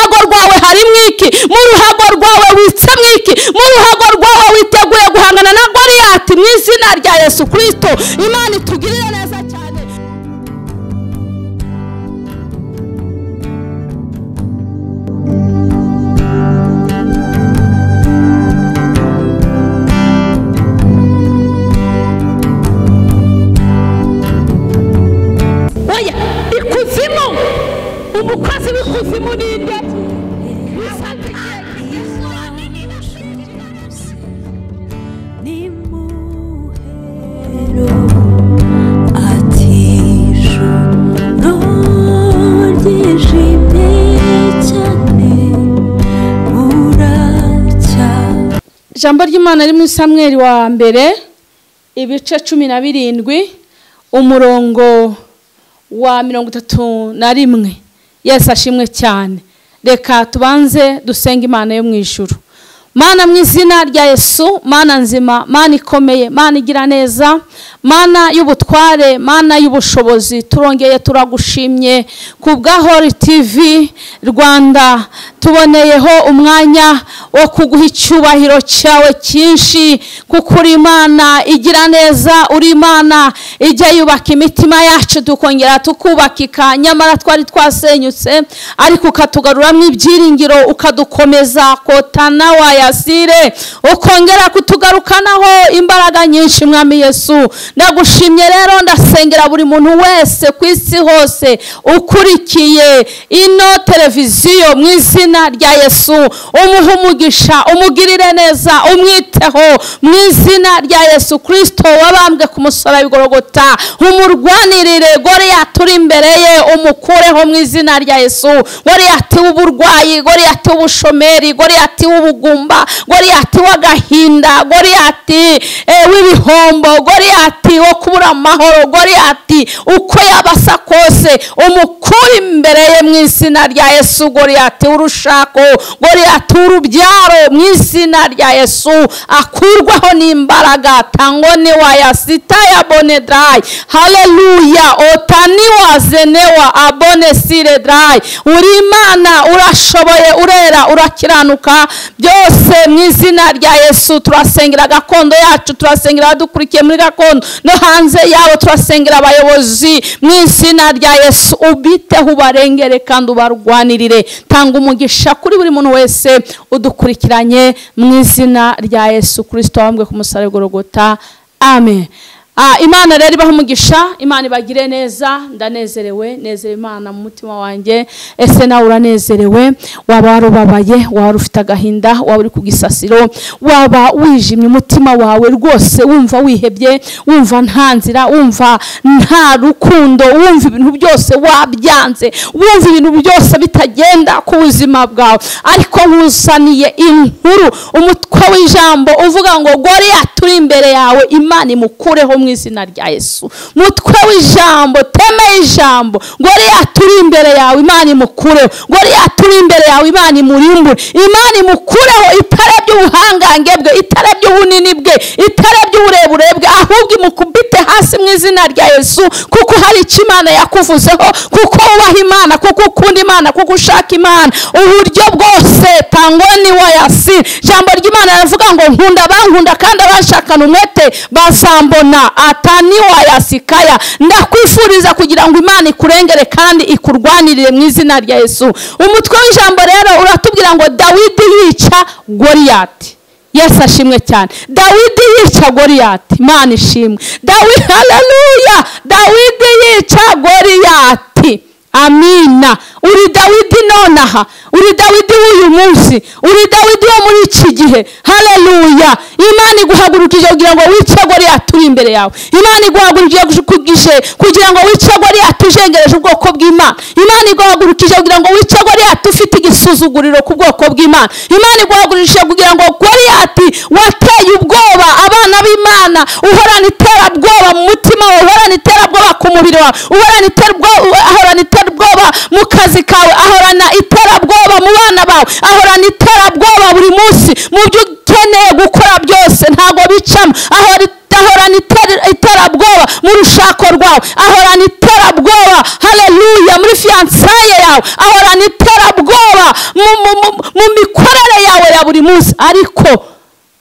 ruhago rwawe hari mwiki, mu ruhago rwawe witse mwiki, mu ruhago rwawe witeguye guhangana na Goriyati mu izina rya Yesu Kristo. Imana itugirire neza cyane. Oya, ikuzimu, umukozi w'ikuzimu ninde? Ijambo ry'Imana riri muri Samweli wa mbere ibice 17 umurongo wa 31. Yesu ashimwe cyane. Reka tubanze dusenga Imana yo mu ijuru. Mana mu izina rya Yesu, Mana nzima, Mana ikomeye, Mana igira neza, Mana y'ubutware, Mana y'ubushobozi, turongeye turagushimye kubwa Holy TV Rwanda. Tuboneyeho umwanya wo kuguha icyubahiro cyawe cyinshi, kuko uri Imana igira neza, uri Imana ijya yubaka imitima yacu tukongera tukubakika. Nyamara twari twasenyutse ariko ukatugaruramo ibyiringiro, ukadukomeza kotana wa yasire, ukongera kutugarukanaho imbaraga nyinshi. Mwami Yesu, ndagushimye rero, ndasengera buri muntu wese ku isi hose ukurikiye ino televiziyo mu izina rya Yesu. Umuhe umugisha, umugirire neza, umwiteho mu izina rya Yesu Kristo wabambwe ku musaraba w'Igorogota. Umurwanirire Goriyati uri imbere ye, umukureho mu izina rya Yesu. Goriyati w'uburwayi, Goriyati w'ubushomeri, Goriyati w'ubugumba, Goriyati w'agahinda, Goriyati w'ibihombo, Goriyati wo kubura amahoro, Goriyati uko yabasa kose umukuri imbere ye mu izina rya Yesu. Goriyati urushako, Goriyati urubyaro mu izina rya Yesu akurwaho n'imbaraga. Tangone wa yasita ya bonedrai. Haleluya. Otani wa zenewa abone sire drai. Uri Imana, urashoboye, urera, urakiranuka byose mu izina rya Yesu. Turasengera gakondo yacu, turasengera abadukurikiye muri gakondo no hanze yawe, turasengera abayobozi mu izina rya Yesu. Ubiteho, ubarengere kandi ubarwanirire. Tanga umugisha kuri buri muntu wese udukurikiranye mu izina rya Yesu Kristo wabambwe ku musaraba w'Igorogota. Amen. Imana rero ibaha umugisha, Imana ibagire neza. Ndanezerewe, nezere Imana mu mutima wanjye. Ese nawe uranezerewe? Waba warubabaye, waba ufite agahinda, waba uri ku gisasiro, waba wijimye umutima wawe rwose, wumva wihebye, wumva nta nzira, wumva nta rukundo, wumva ibintu byose wabyanze, wumva ibintu byose bitagenda ku buzima bwawe, ariko nkuzaniye inkuru, umutwe w'ijambo uvuga ngo Goriyati uri imbere yawe, Imana imukureho mu izina rya Yesu. Mutwe w'ijambo, teme y'ijambo, Goriyati uri imbere yawe, Imana imukureho. Goriyati uri imbere yawe, Imana imurimbure, Imana imukureho. Itare by'ubuhangange bwe, itare by'ubunini bwe, itare by'uburebure bwe, ahubwo imukubite hasi mu izina rya Yesu, kuko hari icyo Imana yakuvuzeho, kuko wubaha Imana, kuko ukunda Imana, kuko ushaka Imana uburyo bwose. Tangoni wa yasi. Ijambo ry'Imana rivuga ngo nkunda bankunda kandi abashakana umwete bazambona. Atani wa yasikaya. Ndakwifuriza kugira ngo Imana ikurengere kandi ikurwanirire mu izina rya Yesu. Umutwe w'ijambo rero uratubwira ngo Dawidi yica Goriyati. Yesu ashimwe cyane. Dawidi yica Goriyati. Imana ishimwe. Haleluya. Dawidi yica Goriyati. Amina. Uri Dawidi nonaha, uri Dawidi w'uyu munsi, uri Dawidi wo muri iki gihe. Haleluya. Imana iguhagurukije kugira ngo wice Goriyati uri imbere yawe. Imana iguhagurukije kugira ngo wice Goriyati ujengereje ubwoko bw'Imana. Imana iguhagurukije kugira ngo wice Goriyati ufite igisuzuguriro ku bwoko bw'Imana. Imana iguhagurukije kugira ngo Goriyati wateye ubwoba abana b'Imana, uhorana iterabwoba mu mutima wawe, uhorana iterabwoba ku mubiri wawe, uhorana iterabwoba mu kazi kawe, ahorana iterabwoba mu bana bawe, ahorana iterabwoba buri munsi mu byo ukeneye gukora byose, ntago bicamo. Ahorana iterabwoba mu rushako rwawe, ahorana iterabwoba, haleluya, muri fiansaye yawe, ahorana iterabwoba, mu mikorere yawe ya buri munsi. Ariko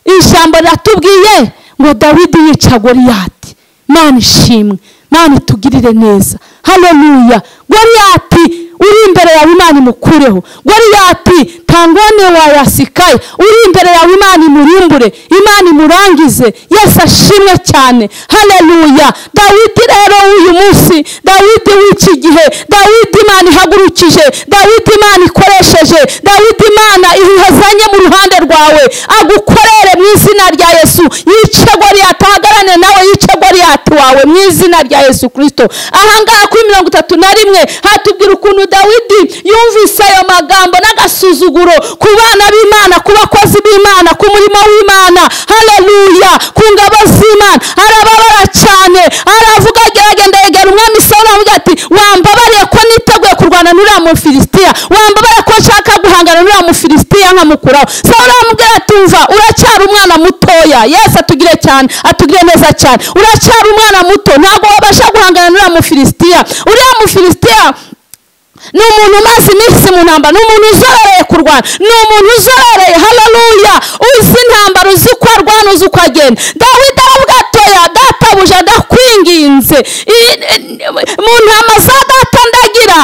ijambo ratubwiye ngo Dawidi yica Goriyati. Mana ishimwe, Mana itugirire neza. Haleluya. Goriyati uri imbere yawe, Imana imukureho. Goriyati tangone wayasikaye, uri imbere yawe, Imana imurimbure, Imana imurangize. Yesu ashimwe cyane. Haleluya. Dawidi rero uyu munsi, Dawidi w'iki gihe, Dawidi Imana ihagurukije, Dawidi Imana ikoresheje, Dawidi Imana ihazanye mu ruhande rwawe, agukorere mu izina rya Yesu. Yice Goriyati, ahagarane nawe, yice Goriyati wawe mu izina rya Yesu Kristo. Ahangaha kuri 31 hatubwira ukuntu Dawidi yumvise ayo magambo n'agasuzuguro ku bana b'Imana, ku bakozi b'Imana, ku murimo w'Imana. Haleluya. Ku ngabo z'Imana arababara cyane, aravuga agenda yegera umwami Sawuli avuga ati wambabariye ko niteguye kurwana n'uriya Mufilisitiya, wambabariye ko nshaka guhangana n'uriya Mufilisitiya nkamukuraho. Sawuli aramubwira ati umva, uracyari umwana mutoya. Yesu atugire cyane, atugire neza cyane. Uracyari umwana muto, ntabwo wabasha guhangana n'uriya Mufilisitiya. Uriya Mufilisitiya ni umuntu umaze iminsi mu ntambara, ni umuntu uzororeye kurwana, ni umuntu uzororeye. Haleluya. Uzi intambara, uzi ko arwana, uzi uko agenda. Dawidi aravuga atoya, databuja ndakwinginze, mu ntama za data ndagira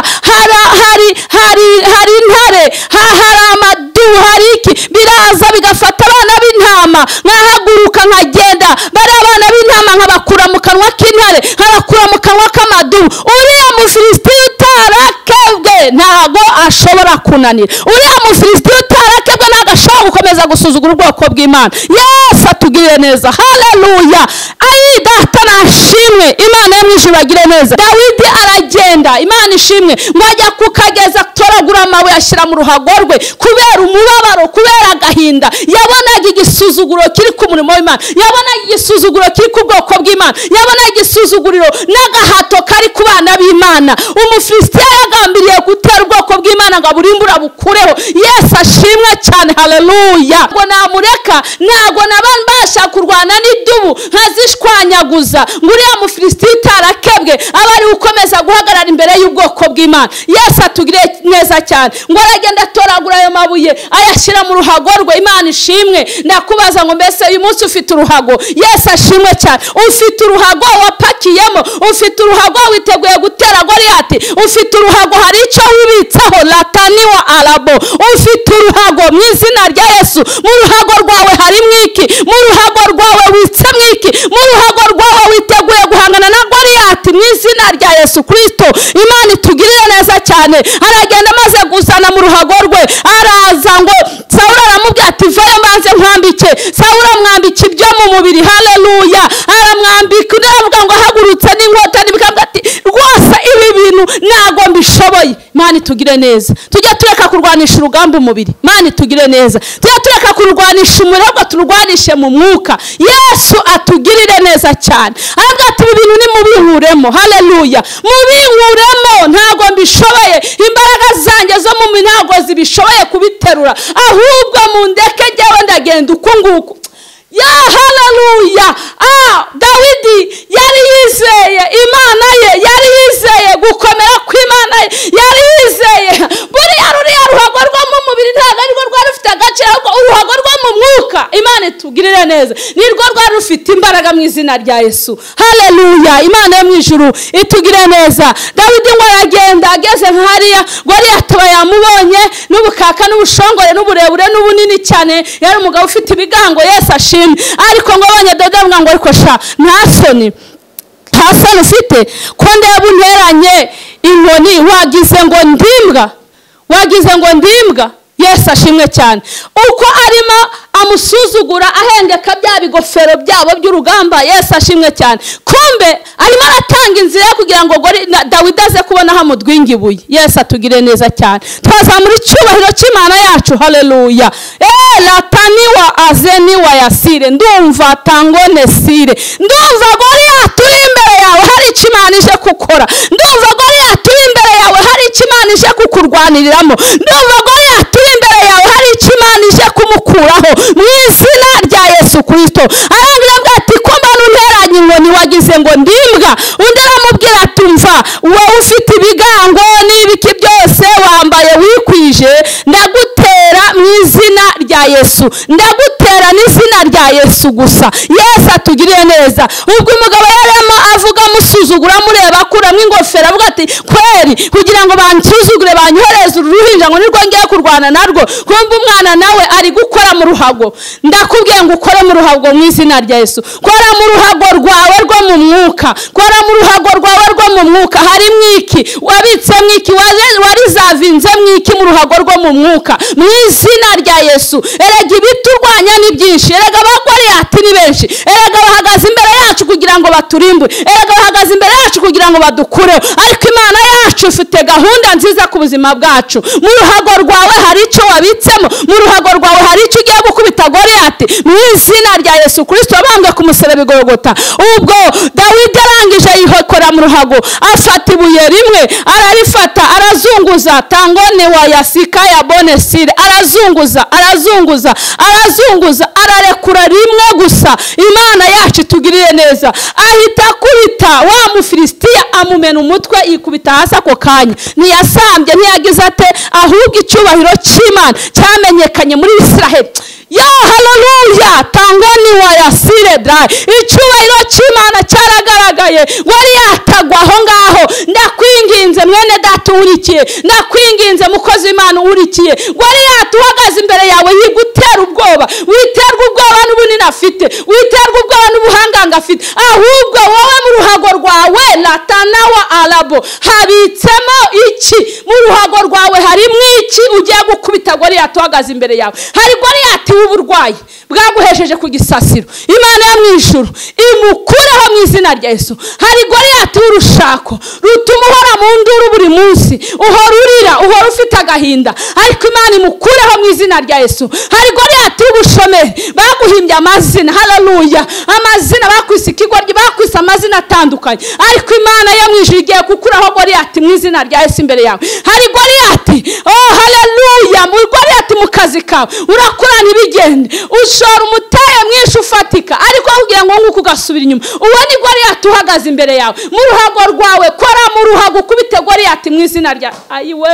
hari intare, hari amadu, hari iki, biraza bigafata abana b'intama, nkahaguruka nkagenda, bari abana b'intama nkabakura mu kanwa k'intare, nkabakura mu kanwa k'amadu. Uriya Mufilisitiya utarakebwe ntago ashobora kunanira. Uriya Mufilisitiya utarakebwe ntago ashobora gukomeza gusuzugura ubwoko bw'Imana. Yesu atugirire neza. Haleluya. Ayi data nashimwe, Imana yo mwijuru agire neza. Dawidi aragenda, Imana ishimwe, ngo ajya kukageza toragura amabuye ashyira mu ruhago rwe kubera umubabaro, kubera agahinda. Yabonaga igisuzuguro kiri ku murimo w'Imana, yabonaga igisuzuguro kiri ku bwoko bw'Imana, yabonaga igisuzuguriro n'agahato kari ku bana b'Imana. Umufilisitiya yagambiriye gutera ubwoko bw'Imana ngo aburimbura bukureho. Yesu ashimwe cyane. Haleluya. Ngo namureka ntago nabasha kurwana n'idubu nkazishwanyaguza, ngo uriya Mufilisitiya utarakebwe abari ukomeza guhagarara imbere y'ubwoko bw'Imana. Yesu atugire neza cyane. Ngo aragenda atoragura ayo mabuye ayashyira mu ruhago rwe. Imana ishimwe. Ndakubaza ngo mbese uyu munsi ufite uruhago? Yesu ashimwe cyane. Ufite uruhago wapakiyemo, ufite uruhago witeguye gutera Goriyati, ufite uruhago hari icyo wibitseho lataniwa arabo. Ufite uruhago mu izina rya Yesu. Mu ruhago rwawe hari mwiki, mu ruhago rwawe witse mwiki, mu ruhago rwawe witeguye guhangana na Goriyati mu izina rya Yesu Kristo. Imana itugirire neza cyane. Aragenda amaze gusana mu ruhago rwe, araza ngo Sawuli aramubwira ati vayo mbanze nkwambike. Sawuli amwambika ibyo mu mubiri. Haleluya. Aramwambika, aravuga ngo ahagurutse n'inkota n'ibikambwa ati rwose ibi bintu ntago mbishoboye. Imana itugire neza. Tujye tureka kurwanisha urugamba umubiri. Imana itugire neza. Tujye tureka kurwanisha umuriro, turwanishe mu mwuka. Yesu atugirire neza cyane. Aravuga ati ibi bintu ni mubihuremo. Haleluya. Mubihuremo, ntago mbishoboye, imbaraga zanjye zo mu ntago zibishoboye kubiterura, ahubwo mundeke jyewe ndagenda uko nguko. Ya haleluya. Dawidi yari yizeye Imana ye, yari yizeye gukomera kw'Imana ye, yari yizeye buriya ruhago rwo mu mubiri ntabwo arirwo rwari rufite agaciro, ahubwo uruhago rwo mu mwuka. Imana itugirire neza, nirwo rwari rufite imbaraga mu izina rya Yesu. Haleluya. Imana yo mu ijuru itugire neza. Dawidi ngo aragenda, ageze nk'hariya Goriyati yamubonye n'ubukaka n'ubushongore n'uburebure n'ubunini cyane, yari umugabo ufite ibigango. Yesu ashimwe. Ariko ngo abonye Dawidi avuga ngo ariko sha nta soni ufite ko ndeba unteranye inkoni, wagize ngo ndimbwa, wagize ngo ndimbwa. Yesu ashimwe cyane. Uko arimo amusuzugura ahendeka bya bigofero byabo by'urugamba. Yesu ashimwe cyane. Kumbe arimo aratanga inzira kugira ngo Dawidi aze kubona hamudwingibuye. Yesu atugire neza cyane. Twazamura icyubahiro cy'Imana yacu. Haleluya. Lataniwa azeniwa yasire, ndumva tangone sire, ndumva Goriyati uri imbere yawe hari icyo Imana ije gukora, ndumva Goriyati uri imbere yawe hari icyo Imana ije kukurwaniriramo, ndumva Goriyati uri imbere yawe hari icyo Imana ije kumukuraho mu izina rya Yesu Kristo. Arangira ati ko mbana unteranye inkoni, wagize ngo ndimbwa. Undi aramubwira ati umva, wowe ufite ibigango n'ibiki byose wambaye wikwije, izina rya Yesu, ndagutera n'izina rya Yesu gusa. Yesu atugiriye neza. Ubwo umugabo yarema avuga musuzugura mureba akuramo ingofero avuga ati kweri kugira ngo bansuzugure banyohereze uruhinja ngo nirwo ngiye kurwana narwo, kumva umwana nawe ari gukora mu ruhago. Ndakubwiye ngo ukore mu ruhago mu izina rya Yesu. Kora mu ruhago rwawe rwo mu mwuka, kora mu ruhago rwawe rwo mu mwuka. Hari mwiki wabitse mwiki warizavinze mwiki mu ruhago rwo mu mwuka mu izina rya Yesu. Erega ibiturwanya ni byinshi, erega Goriyati ni benshi, erega bahagaze imbere yacu kugira ngo baturimbure, erega bahagaze imbere yacu kugira ngo badukureho, ariko Imana yacu ifite gahunda nziza ku buzima bwacu. Mu ruhago rwawe hari icyo wabitsemo, mu ruhago rwawe hari icyo ugiye gukubita Goriyati mu izina rya Yesu Kristo wabambwe ku musaraba i Golgotha. Ubwo Dawidi arangije yihokora mu ruhago, afata ibuye rimwe ararifata arazunguza, tangone wa yasika ya bonesire, arazunguza ararekura rimwe gusa. Imana yacu tugirire neza, ahita kubita wa Mufilisitiya amumena umutwe yikubita hasi ako kanya. Ntiyasambye ntiyagize ate, ahubwo icyubahiro cy'Imana cyamenyekanye muri Israel. Yo haleluya, tangoni wa yasire dry, icyubahiro cy'Imana cyaragaragaye. Goriyatagwa aho ngaho. Ndakwinginze mwene data urikiye, ndakwinginze mukozi Imana urikiye, Goriyati uhagaze imbere yawe yigutera ubwoba. Witerwa ubwoba n'ubunini afite, witerwa ubwoba n'ubuhanganga afite, ahubwo wowe mu ruhago rwawe latanawa alabo habitsemo iki? Mu ruhago rwawe harimo iki ugiye gukubita Goriyati uhagaze imbere yawe? Hari Goriyati w'uburwayi bwaguhesheje ku gisasiro, Imana yo mu ijuru imukureho mu izina rya Yesu. Hari Goriyati w'urushako rutuma uhora mu nduru buri munsi, uhora urira, uhora ufite agahinda, ariko Imana imukureho mu izina rya Yesu. Hari Goriyati w'ubushomeri baguhimbye amazina, haleluya, amazina bakwise ikigoryi, bakwise amazina atandukanye, ariko Imana yo mu ijuru igiye gukuraho Goriyati mu izina rya Yesu imbere yawe. Hari Goriyati, oh haleluya, mu Goriyati mu kazi kawe urakora ntibigende, ushora umutaye mwinshi ufatika, ariko kugira ngo nguko ugasubira inyuma. Uwo ni Goriyati uhagaze imbere yawe. Mu ruhago rwawe kora mu ruhago ukubite Goriyati mu izina rya ayiwe.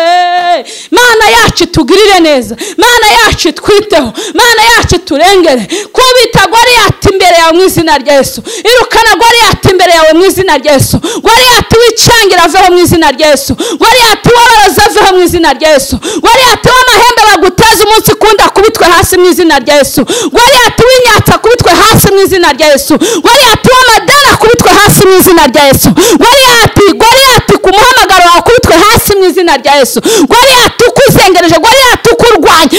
Mana yacu tugirire neza, Mana yacu twiteho, Mana yacu turengere. Kubita Goriyati imbere yawe mu izina rya Yesu. Irukana Goriyati imbere yawe mu izina rya Yesu. Goriyati w'icangira aveho mu izina rya Yesu. Goriyati w'abaraza aveho mu izina rya Yesu. Goriyati w'amahembe baguteza umunsi kunda kubitwe hasi mu izina rya Yesu. Goriyati w'inyatsa kubitwe hasi mu izina rya Yesu. Goriyati w'amadana kubitwe hasi mu izina rya Yesu. Goriyati ku muhamagaro wawe kubitwe hasi mu izina rya Yesu. Goriyati ukuzengereje, Goriyati ukurwanya,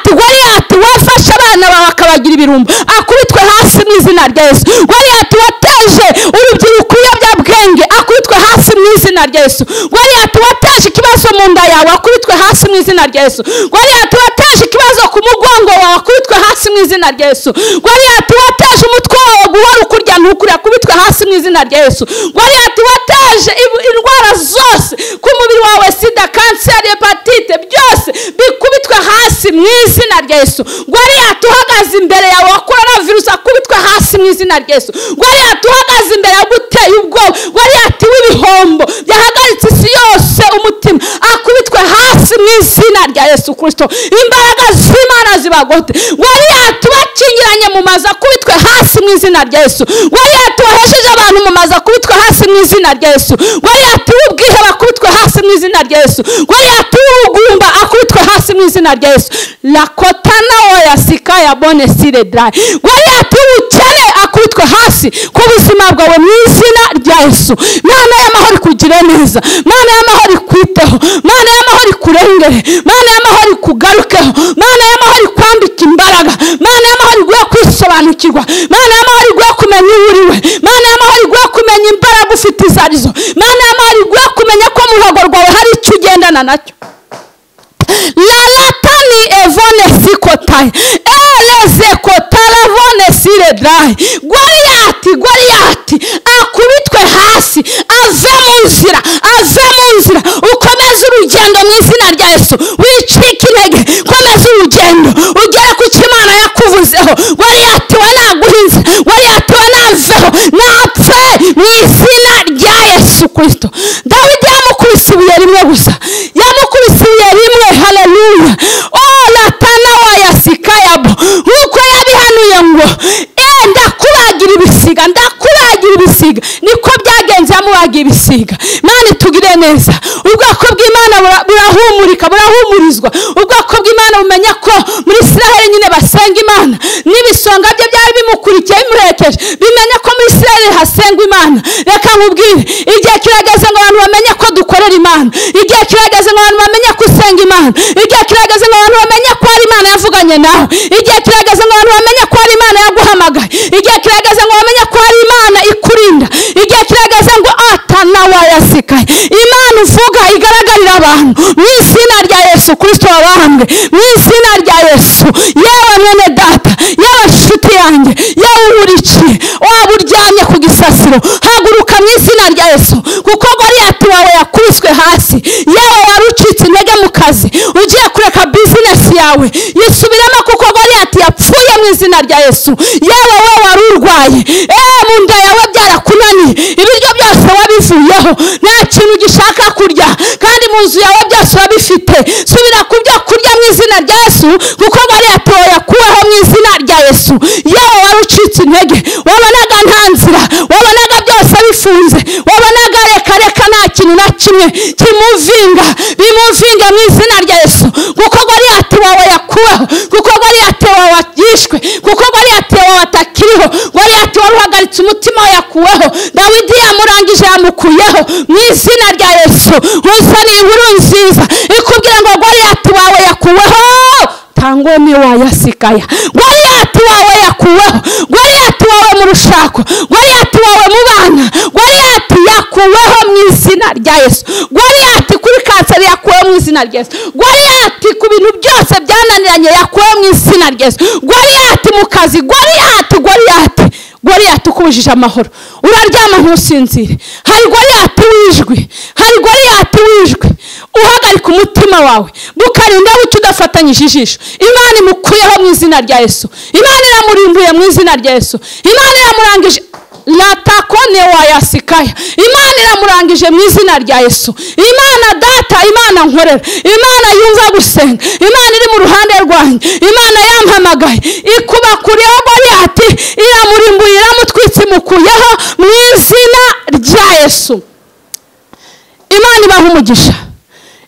Goriyati wafashe abana bawe akabagira ibirumbo akubitwe hasi mu izina rya Yesu. Goriyati wateje urubyiruko ibiyobyabwenge akubitwe hasi mu izina rya Yesu. Goriyati wateje ikibazo mu nda yawe akubitwe hasi mu izina rya Yesu. Goriyati wateje ikibazo ku mugongo wawe akubitwe hasi mu izina rya Yesu. Goriyati wateje umutwe wawe guhora ukurya ntukure akubitwe hasi mu izina rya Yesu. Goriyati wateje indwara zose ku mubiri wawe, sida, kanseri, hepatite, byose bikubitwe hasi mu izina rya Yesu. Goriyati uhagaze imbere yawe wa coronavirus akubitwe hasi mu izina rya Yesu. Goriyati uhagaze imbere yawe guteye ubwoba, Goriyati w'ibihombo byahagaritse isi yose umutima akubitwe hasi mu izina rya Yesu Kristo. Imbaraga z'Imana zibagote. Goriyati bakingiranye mu mazi akubitwe hasi mu izina rya Yesu. Goriyati wahesheje abantu mu mazi akubitwe hasi mu izina rya Yesu. Goriyati w'ubwihe bakubitwe hasi mu izina rya Yesu. Goriyati w'ubugumba akubitwe hasi mu izina rya Yesu. Lakotana wa yasika ya bonesire dry. Goriyati w'ubukene akubitwe hasi ku buzima bwawe mu izina rya Yesu. Mana y'amahoro ikugire neza, Mana y'amahoro ikwiteho, Mana y'amahoro ikurengere, Mana y'amahoro ikugarukeho, Mana y'amahoro ikwambika imbaraga, Mana y'amahoro iguhe kwisobanukirwa, Mana y'amahoro iguhe kumenya uriwe, Mana y'amahoro iguhe kumenya imbaraga ufite izo arizo, Mana y'amahoro iguhe kumenya ko mu ruhago rwawe hari icyo ugendana nacyo. Lalatani evone sikotai eleze kotala vone sire dry. Goriyati akubitwe hasi, ave mu nzira ukomeze urugendo mu izina rya Yesu. Wicika intege, komeza urugendo ugere ku cyo Imana yakuvuzeho. Goriyati we naguhinze, Goriyati we naveho, napfe mu izina rya Yesu Kristo. Dawidi yamukubise ibuye rimwe gusa, haleluya. Oh latana bagiye bisiga. Imana itugire neza. Ubwoko bw'Imana burahumurika, burahumurizwa. Ubwoko bw'Imana bumenya ko muri Israel nyine basenga Imana, n'ibisonga bye byari bimukurikiye bimuherekeje bimenya ko muri Israel hasengwa Imana. Reka nkubwire, igihe kirageze ngo abantu bamenye ko dukorera Imana. Igihe kirageze ngo abantu bamenye ko usenga Imana. Igihe kirageze ngo abantu bamenye ko ari Imana yavuganye nawe. Igihe kirageze ngo abantu bamenye ko ari Imana yaguhamagaye. Igihe kirageze ngo bamenye ko ari Imana ikurinda. Igihe kirageze ngo NAWE yasikaye. Imana uvuga igaragarira abantu mu izina rya Yesu Kristo wabambwe, mu izina rya Yesu. Yewe mwene data, yewe nshuti yanjye, yewe uhurikiye, waba uryamye ku gisasiro, haguruka mu izina rya Yesu, kuko Goriyati wawe yakubiswe hasi. Yewe wari ucitse intege mu kazi, ugiye kureka bizinesi yawe, yisubiremo kuko Goriyati yapfuye mu izina rya Yesu. Yewe wowe wari urwaye, mu nda yawe byarakunaniye, ibiryo byose wabivuyeho, nta kintu gishaka kurya, kandi mu nzu yawe byose wabifite. Subira ku byo kurya mu izina rya Yesu, kuko Goriyati wawe yakuweho mu izina rya Yesu. Yewe wari ucitse intege, wabonaga nta nzira, wabonaga byose bifunze, wabonaga reka nta kintu na kimwe kimuvinga, bimuvinga mu izina rya Yesu, kuko Goriyati wawe yakuweho, kuko Goriyati wawe yishwe, kuko Goriyati wawe atakiriho. Goriyati wari uhagaritse umutima we yakuweho, Dawidi yamurangije yamukuyeho mu izina rya Yesu. Uzaniye inkuru nziza ikubwira ngo Goriyati wawe yakuweho, tangoni wayasikaya. Goriyati wawe yakuweho, Goriyati wawe mu rushako, Goriyati wawe mu bana, Goriyati yakuweho mu izina rya Yesu. Goriyati kuri kanseri yakuweho mu izina rya Yesu. Goriyati ku bintu byose byananiranye yakuweho mu izina rya Yesu. Goriyati mu kazi, Goriyati ukubujije amahoro, uraryama ntusinzire. Hari Goriyati wijwe, uhagarika umutima wawe, bukarinda bucyo udafatanyije ijisho. Imana imukuyeho mu izina rya Yesu. Imana iramurimbuye mu izina rya Yesu. Imana iramurangije latakone wayasikaya. Imana iramurangije mu izina rya Yesu. Imana data, Imana nkorera, Imana yumva gusenga, Imana iri mu ruhande rwanjye, Imana yampamagaye ikubakuriyeho Goriyati, iramurimbuye, iramutwitse, imukuyeho mu izina rya Yesu. Imana ibaha umugisha,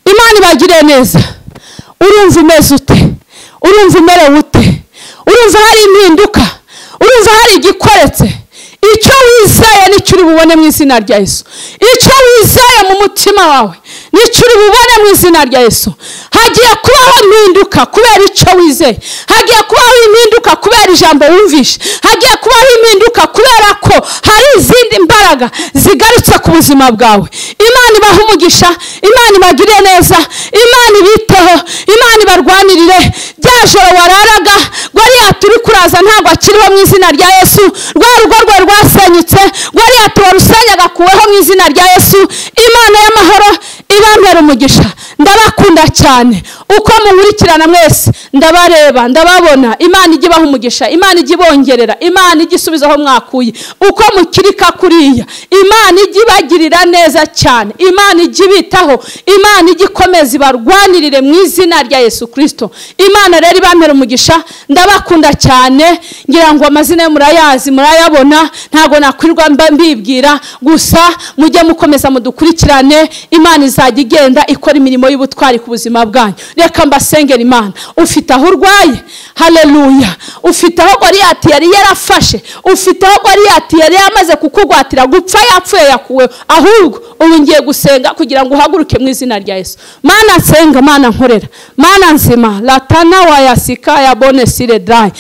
Imana ibagire neza. Urumva umeze ute? Urumva umerewe ute? Urumva hari impinduka? Urumva hari igikoretse? Icyo wizeye nicyo uri bubone mu izina rya Yesu. Icyo wizeye mu mutima wawe nicyo uri bubone mu izina rya Yesu. Hagiye kubaho impinduka kubera icyo wizeye. Hagiye kubaho impinduka kubera ijambo wumvishe. Hagiye kubaho impinduka kubera ko hari izindi mbaraga zigarutse ku buzima bwawe. Imana ibaha umugisha, Imana ibagire neza, Imana ibiteho, Imana ibarwanirire. Rya joro wararaga Goriyati uri kuraza ntabwo akiriho mu izina rya Yesu. Rwa rugo rwe rwasenyutse, Goriyati warusenyaga kuweho mu izina rya Yesu. Imana y'amahoro ibambere umugisha. Ndabakunda cyane uko munkurikirana mwese, ndabareba, ndababona. Imana ijye ibaha umugisha, Imana ijye ibongerera, Imana ijye isubizaho mwakuye. Uko mukirika kuriya, Imana ijye ibagirira neza cyane, Imana ijye ibitaho, Imana ijye ikomeza ibarwanirire mu izina rya Yesu Kristo. Imana rero ibambere umugisha. Ndabakunda cyane, ngira ngo amazina yo murayazi, murayabona, ntago nakwirirwa mbibwira. Gusa mujye mukomeza mudukurikirane, Imana izajya igenda ikora imirimo y'ubutwari ku buzima bwanyu. Reka mbasengera Imana. Ufite aho urwaye, haleluya. Ufite aho Goriyati yari yarafashe, ufite aho Goriyati yari yamaze kukugwatira gupfa, yapfuye yakuweho. Ahubwo ubu ngiye gusenga kugira ngo uhaguruke mu izina rya Yesu. Mana nsenga, Mana nkorera, Mana nzima, latana wayasikaya bonesire dry.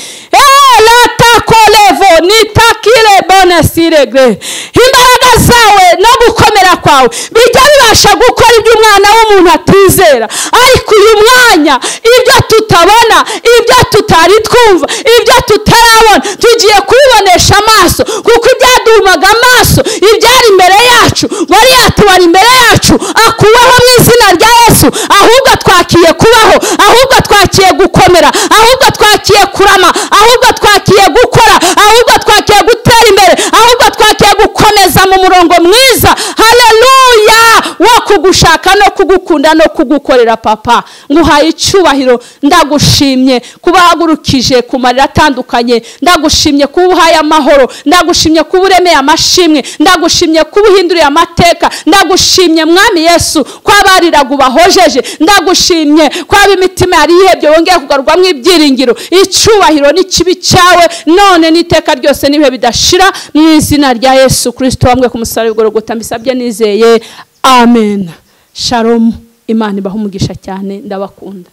Latakolevo nitakire bonesire gre. Imbaraga zawe no gukomera kwawe bijya bibasha gukora ibyo umwana w'umuntu atizera. Ariko uyu mwanya ibyo tutabona, ibyo tutari twumva, ibyo tutarabona, tugiye kubibonesha amaso, kuko ibyadumaga amaso ibyari imbere yacu, Goriyati wari imbere yacu, akuweho mu izina rya Yesu. Ahubwo twakiye kubaho, ahubwo twakiye gukomera, ahubwo twakiye kurama, ahubwo twakiye gukora, ahubwo twakiye gutera imbere, ahubwo twakiye gukomeza mu murongo mwiza, haleluya, wo kugushaka no kugukunda no kugukorera papa. Nguhaye icyubahiro, ndagushimye kubahagurukije ku marira atandukanye, ndagushimye kubuhaye amahoro, ndagushimye kuburemeye amashimwe, ndagushimye kubuhinduriye amateka, ndagushimye mwami Yesu kwabariraga ubahojeje, ndagushimye kwaba imitima yari yihebye wongeye kugarurwamo ibyiringiro. Icyubahiro n'ikibi cyawe none n'iteka ryose nibihe bidashira, mu izina rya Yesu Kristo wambwe ku musaraba w'Igorogota mbisabye nizeye, amen. Shalom. Imana ibahe umugisha cyane, ndabakunda.